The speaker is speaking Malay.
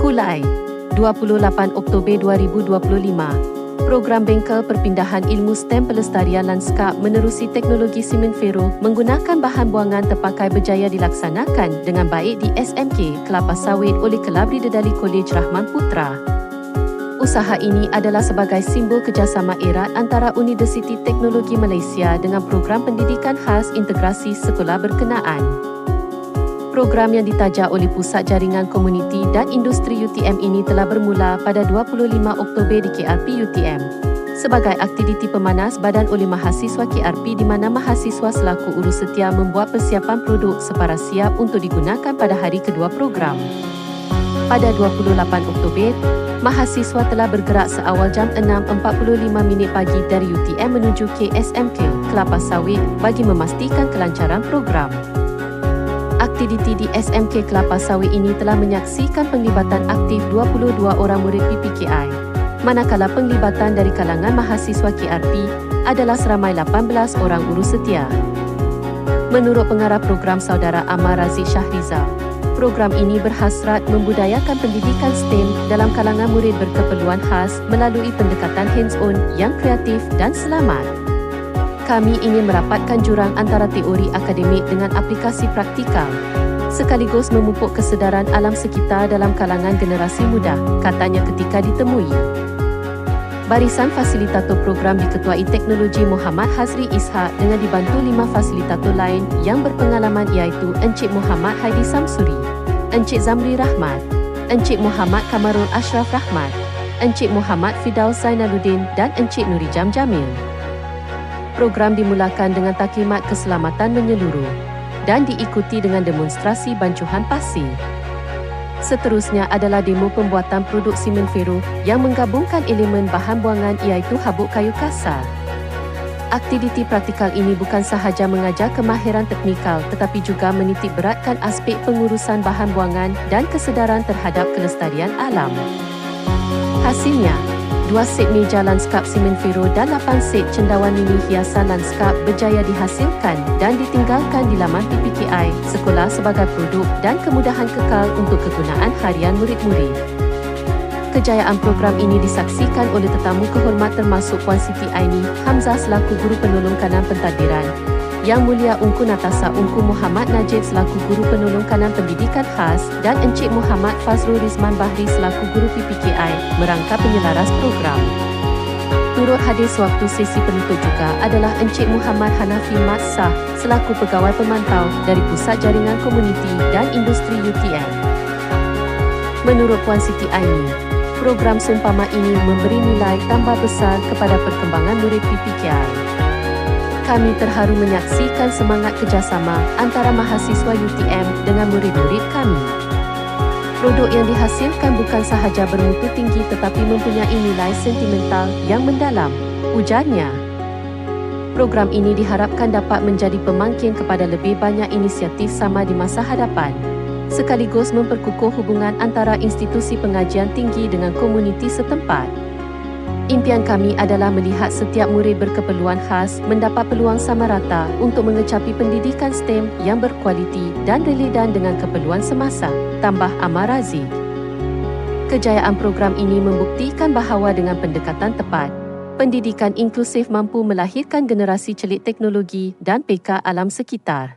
Kulai, 28 Oktober 2025. Program Bengkel Perpindahan Ilmu STEM Pelestarian Lanskap menerusi teknologi simen fero menggunakan bahan buangan terpakai berjaya dilaksanakan dengan baik di SMK Kelapa Sawit oleh Kelabri Dedali Kolej Rahman Putra. Usaha ini adalah sebagai simbol kerjasama erat antara Universiti Teknologi Malaysia dengan program pendidikan khas integrasi sekolah berkenaan. Program yang ditaja oleh Pusat Jaringan Komuniti dan Industri UTM ini telah bermula pada 25 Oktober di KRP UTM sebagai aktiviti pemanas badan oleh mahasiswa KRP di mana mahasiswa selaku urus setia membuat persiapan produk separa siap untuk digunakan pada hari kedua program. Pada 28 Oktober, mahasiswa telah bergerak seawal jam 6.45 pagi dari UTM menuju ke SMK Kelapa Sawit bagi memastikan kelancaran program. Aktiviti di SMK Kelapa Sawit ini telah menyaksikan penglibatan aktif 22 orang murid PPKI, manakala penglibatan dari kalangan mahasiswa KRP adalah seramai 18 orang urus setia. Menurut pengarah program Saudara Amar Raziq Shahrizal, program ini berhasrat membudayakan pendidikan STEM dalam kalangan murid berkeperluan khas melalui pendekatan hands-on yang kreatif dan selamat. Kami ingin merapatkan jurang antara teori akademik dengan aplikasi praktikal, sekaligus memupuk kesedaran alam sekitar dalam kalangan generasi muda, katanya ketika ditemui. Barisan fasilitator program diketuai teknologi Muhammad Hazri Ishak dengan dibantu 5 fasilitator lain yang berpengalaman iaitu Encik Muhammad Haidi Samsuri, Encik Zamri Rahmat, Encik Muhammad Kamarul Ashraf Rahmat, Encik Muhammad Fidaus Zainaluddin dan Encik Nurijam Jamil. Program dimulakan dengan taklimat keselamatan menyeluruh dan diikuti dengan demonstrasi bancuhan pasir. Seterusnya adalah demo pembuatan produk simen fero yang menggabungkan elemen bahan buangan iaitu habuk kayu kasar. Aktiviti praktikal ini bukan sahaja mengajar kemahiran teknikal tetapi juga menitik beratkan aspek pengurusan bahan buangan dan kesedaran terhadap kelestarian alam. Hasilnya, 2 set meja lanskap simen fero dan 8 set cendawan mini hiasan lanskap berjaya dihasilkan dan ditinggalkan di laman PPKI sekolah sebagai produk dan kemudahan kekal untuk kegunaan harian murid-murid. Kejayaan program ini disaksikan oleh tetamu kehormat termasuk Puan Siti Aini Hamzah selaku Guru Penolong Kanan Pentadbiran, Yang Mulia Ungku Natasa Ungku Muhammad Najib selaku Guru Penolong Kanan Pendidikan Khas dan Encik Muhammad Fazrul Rizman Bahri selaku Guru PPKI merangka penyelaras program. Turut hadir sewaktu sesi penutup juga adalah Encik Muhammad Hanafi Matsah selaku Pegawai Pemantau dari Pusat Jaringan Komuniti dan Industri UTM. Menurut Puan Siti Aini, program seumpama ini memberi nilai tambah besar kepada perkembangan murid PPKI. Kami terharu menyaksikan semangat kerjasama antara mahasiswa UTM dengan murid-murid kami. Produk yang dihasilkan bukan sahaja bermutu tinggi tetapi mempunyai nilai sentimental yang mendalam, ujarnya. Program ini diharapkan dapat menjadi pemangkin kepada lebih banyak inisiatif sama di masa hadapan, sekaligus memperkukuh hubungan antara institusi pengajian tinggi dengan komuniti setempat. Impian kami adalah melihat setiap murid berkeperluan khas mendapat peluang sama rata untuk mengecapi pendidikan STEM yang berkualiti dan relevan dengan keperluan semasa, tambah Amar Raziq. Kejayaan program ini membuktikan bahawa dengan pendekatan tepat, pendidikan inklusif mampu melahirkan generasi celik teknologi dan peka alam sekitar.